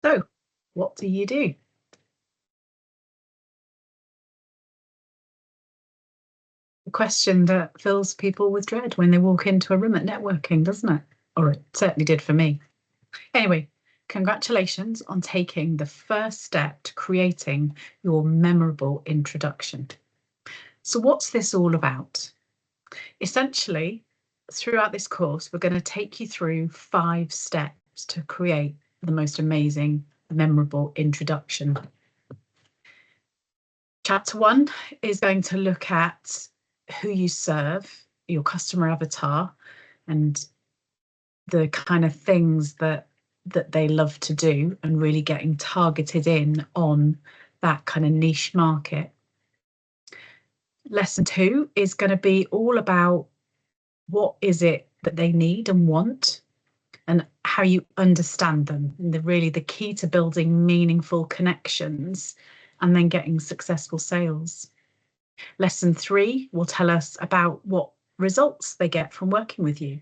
So, what do you do? A question that fills people with dread when they walk into a room at networking, doesn't it? Or it certainly did for me. Anyway, congratulations on taking the first step to creating your memorable introduction. So, what's this all about? Essentially, throughout this course, we're going to take you through 5 steps to create the most amazing, memorable introduction. Chapter 1 is going to look at who you serve, your customer avatar, and the kind of things that they love to do, and really getting targeted in on that kind of niche market. Lesson 2 is going to be all about what is it that they need and want, and how you understand them, and the key to building meaningful connections and then getting successful sales. Lesson 3 will tell us about what results they get from working with you.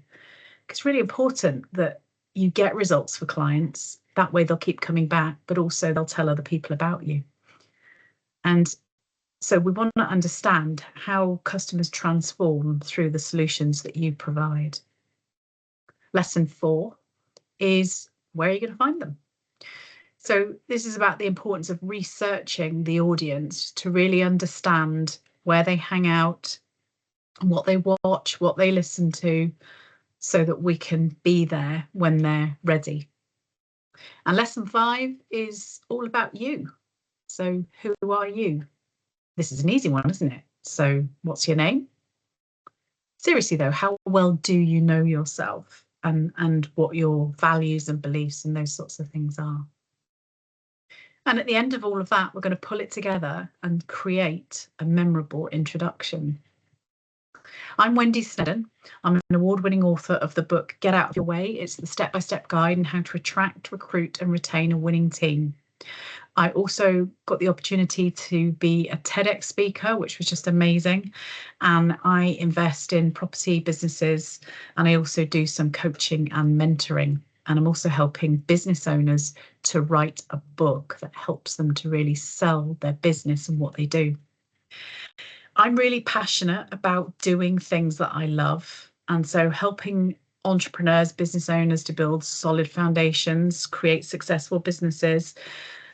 It's really important that you get results for clients. That way they'll keep coming back, but also they'll tell other people about you. And so we want to understand how customers transform through the solutions that you provide. Lesson 4 is where are you going to find them? So this is about the importance of researching the audience to really understand where they hang out, what they watch, what they listen to, so that we can be there when they're ready. And lesson 5 is all about you. So who are you? This is an easy one, isn't it? So what's your name? Seriously though, how well do you know yourself, and what your values and beliefs and those sorts of things are? And at the end of all of that, we're going to pull it together and create a memorable introduction. I'm Wendy Sneddon. I'm an award-winning author of the book Get Out of Your Way. It's the step-by-step guide on how to attract, recruit and retain a winning team. I also got the opportunity to be a TEDx speaker, which was just amazing. And I invest in property businesses, and I also do some coaching and mentoring. And I'm also helping business owners to write a book that helps them to really sell their business and what they do. I'm really passionate about doing things that I love. And so helping entrepreneurs, business owners to build solid foundations, create successful businesses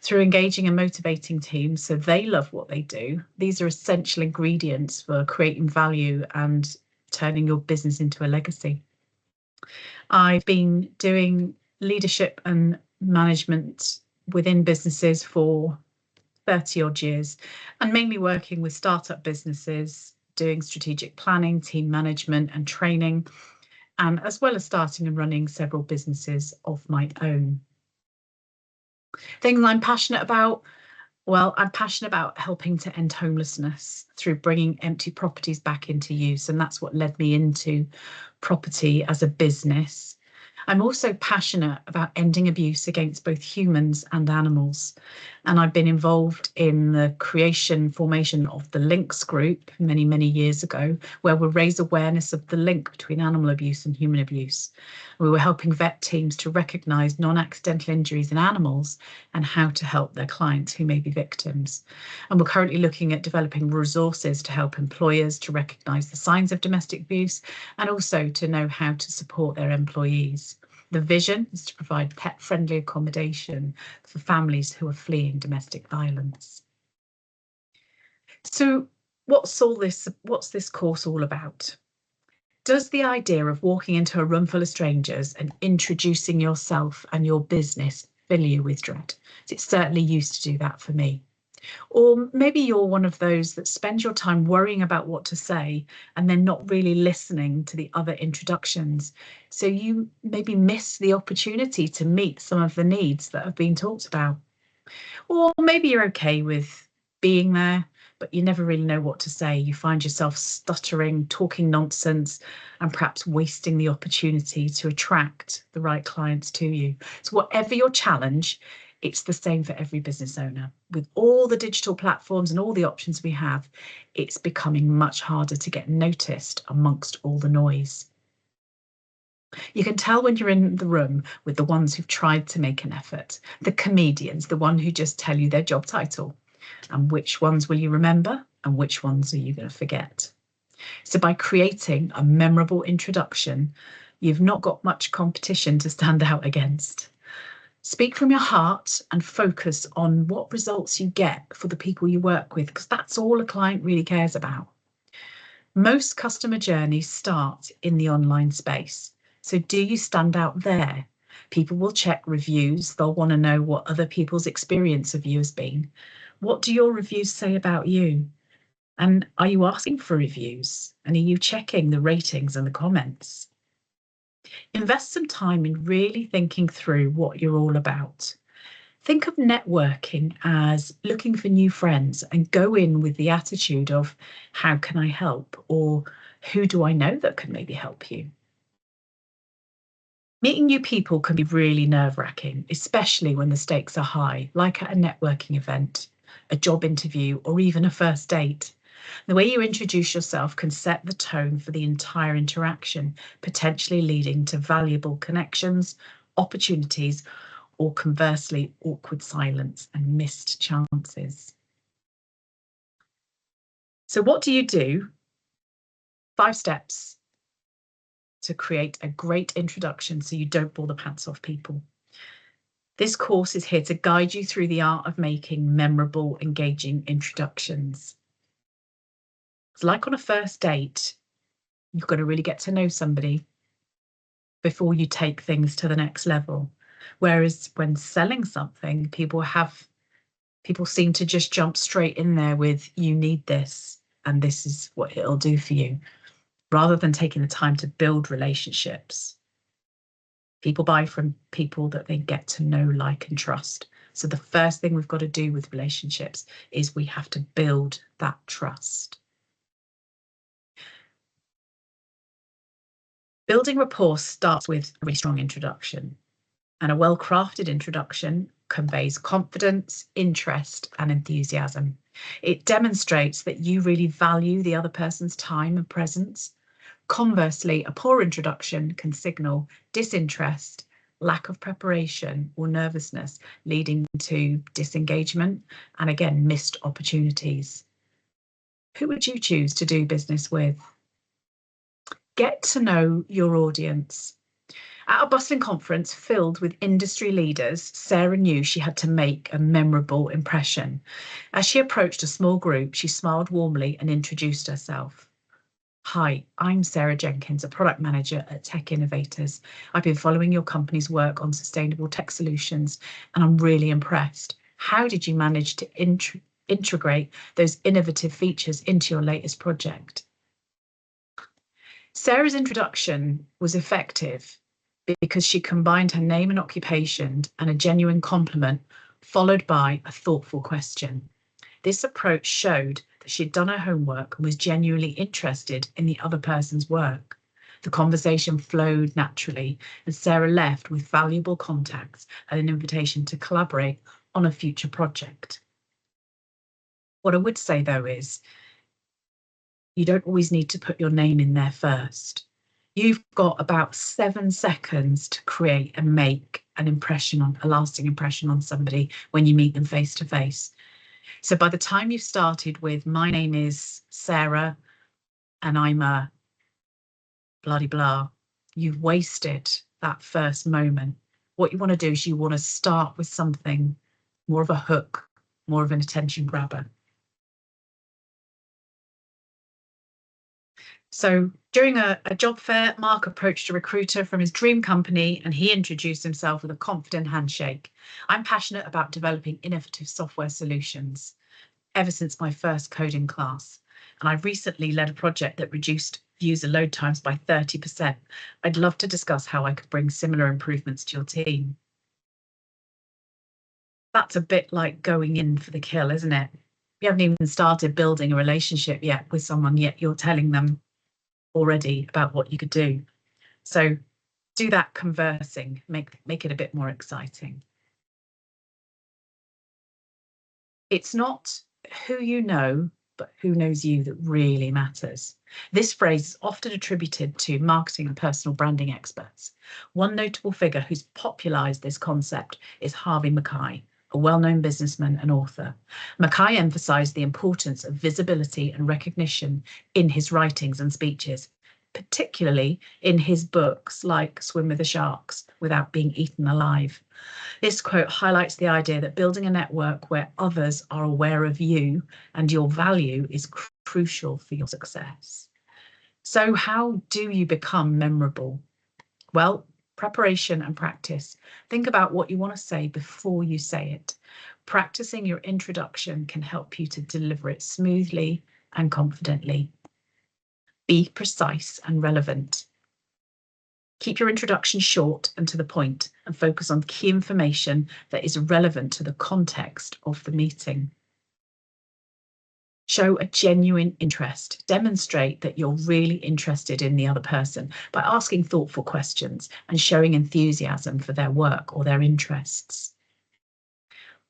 through engaging and motivating teams so they love what they do. These are essential ingredients for creating value and turning your business into a legacy. I've been doing leadership and management within businesses for 30 odd years, and mainly working with startup businesses, doing strategic planning, team management and training, and as well as starting and running several businesses of my own. Things I'm passionate about. Well, I'm passionate about helping to end homelessness through bringing empty properties back into use, and that's what led me into property as a business. I'm also passionate about ending abuse against both humans and animals, and I've been involved in the formation of the Links group many, many years ago, where we raise awareness of the link between animal abuse and human abuse. We were helping vet teams to recognise non-accidental injuries in animals and how to help their clients who may be victims. And we're currently looking at developing resources to help employers to recognise the signs of domestic abuse, and also to know how to support their employees. The vision is to provide pet-friendly accommodation for families who are fleeing domestic violence. So what's this course all about? Does the idea of walking into a room full of strangers and introducing yourself and your business fill you with dread? It certainly used to do that for me. Or maybe you're one of those that spends your time worrying about what to say and then not really listening to the other introductions. So you maybe miss the opportunity to meet some of the needs that have been talked about. Or maybe you're okay with being there, but you never really know what to say. You find yourself stuttering, talking nonsense, and perhaps wasting the opportunity to attract the right clients to you. So whatever your challenge, it's the same for every business owner. With all the digital platforms and all the options we have, it's becoming much harder to get noticed amongst all the noise. You can tell when you're in the room with the ones who've tried to make an effort, the comedians, the one who just tell you their job title, and which ones will you remember and which ones are you going to forget. So by creating a memorable introduction, you've not got much competition to stand out against. Speak from your heart and focus on what results you get for the people you work with, because that's all a client really cares about. Most customer journeys start in the online space. So do you stand out there? People will check reviews. They'll want to know what other people's experience of you has been. What do your reviews say about you? And are you asking for reviews? And are you checking the ratings and the comments? Invest some time in really thinking through what you're all about. Think of networking as looking for new friends and go in with the attitude of, how can I help? Or who do I know that can maybe help you? Meeting new people can be really nerve-wracking, especially when the stakes are high, like at a networking event, a job interview, or even a first date. The way you introduce yourself can set the tone for the entire interaction, potentially leading to valuable connections, opportunities, or conversely, awkward silence and missed chances. So what do you do? 5 steps to create a great introduction so you don't bore the pants off people. This course is here to guide you through the art of making memorable, engaging introductions. It's like on a first date, you've got to really get to know somebody before you take things to the next level. Whereas when selling something, people seem to just jump straight in there with, you need this, and this is what it'll do for you, rather than taking the time to build relationships. People buy from people that they get to know, like, and trust. So the first thing we've got to do with relationships is we have to build that trust. Building rapport starts with a really strong introduction, and a well-crafted introduction conveys confidence, interest, and enthusiasm. It demonstrates that you really value the other person's time and presence. Conversely, a poor introduction can signal disinterest, lack of preparation, or nervousness, leading to disengagement and, again, missed opportunities. Who would you choose to do business with? Get to know your audience. At a bustling conference filled with industry leaders, Sarah knew she had to make a memorable impression. As she approached a small group, she smiled warmly and introduced herself. Hi, I'm Sarah Jenkins, a product manager at Tech Innovators. I've been following your company's work on sustainable tech solutions, and I'm really impressed. How did you manage to integrate those innovative features into your latest project? Sarah's introduction was effective because she combined her name and occupation and a genuine compliment, followed by a thoughtful question. This approach showed that she'd done her homework and was genuinely interested in the other person's work. The conversation flowed naturally, and Sarah left with valuable contacts and an invitation to collaborate on a future project. What I would say, though, is you don't always need to put your name in there first. You've got about 7 seconds to create and make a lasting impression on somebody when you meet them face to face. So by the time you've started with, my name is Sarah and I'm a blah-de-blah, you've wasted that first moment. What you want to do is you want to start with something more of a hook, more of an attention grabber. So during a job fair, Mark approached a recruiter from his dream company and he introduced himself with a confident handshake. I'm passionate about developing innovative software solutions ever since my first coding class. And I've recently led a project that reduced user load times by 30%. I'd love to discuss how I could bring similar improvements to your team. That's a bit like going in for the kill, isn't it? You haven't even started building a relationship yet with someone, yet you're telling them already about what you could do. So do that conversing, make it a bit more exciting. It's not who you know, but who knows you that really matters. This phrase is often attributed to marketing and personal branding experts. One notable figure who's popularised this concept is Harvey Mackay, a well-known businessman and author. Mackay emphasised the importance of visibility and recognition in his writings and speeches, particularly in his books like Swim with the Sharks Without Being Eaten Alive. This quote highlights the idea that building a network where others are aware of you and your value is crucial for your success. So how do you become memorable? Well, preparation and practice. Think about what you want to say before you say it. Practicing your introduction can help you to deliver it smoothly and confidently. Be precise and relevant. Keep your introduction short and to the point, and focus on key information that is relevant to the context of the meeting. Show a genuine interest. Demonstrate that you're really interested in the other person by asking thoughtful questions and showing enthusiasm for their work or their interests.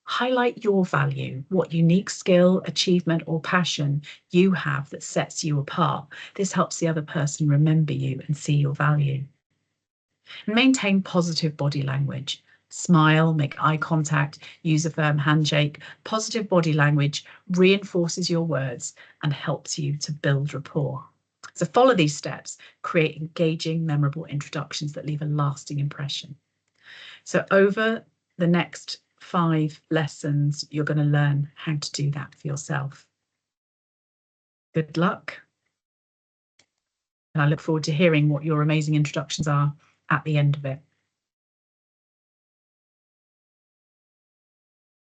Highlight your value, what unique skill, achievement, or passion you have that sets you apart. This helps the other person remember you and see your value. Maintain positive body language. Smile, make eye contact, use a firm handshake. Positive body language reinforces your words and helps you to build rapport. So follow these steps, create engaging, memorable introductions that leave a lasting impression. So over the next 5 lessons, you're going to learn how to do that for yourself. Good luck. And I look forward to hearing what your amazing introductions are at the end of it.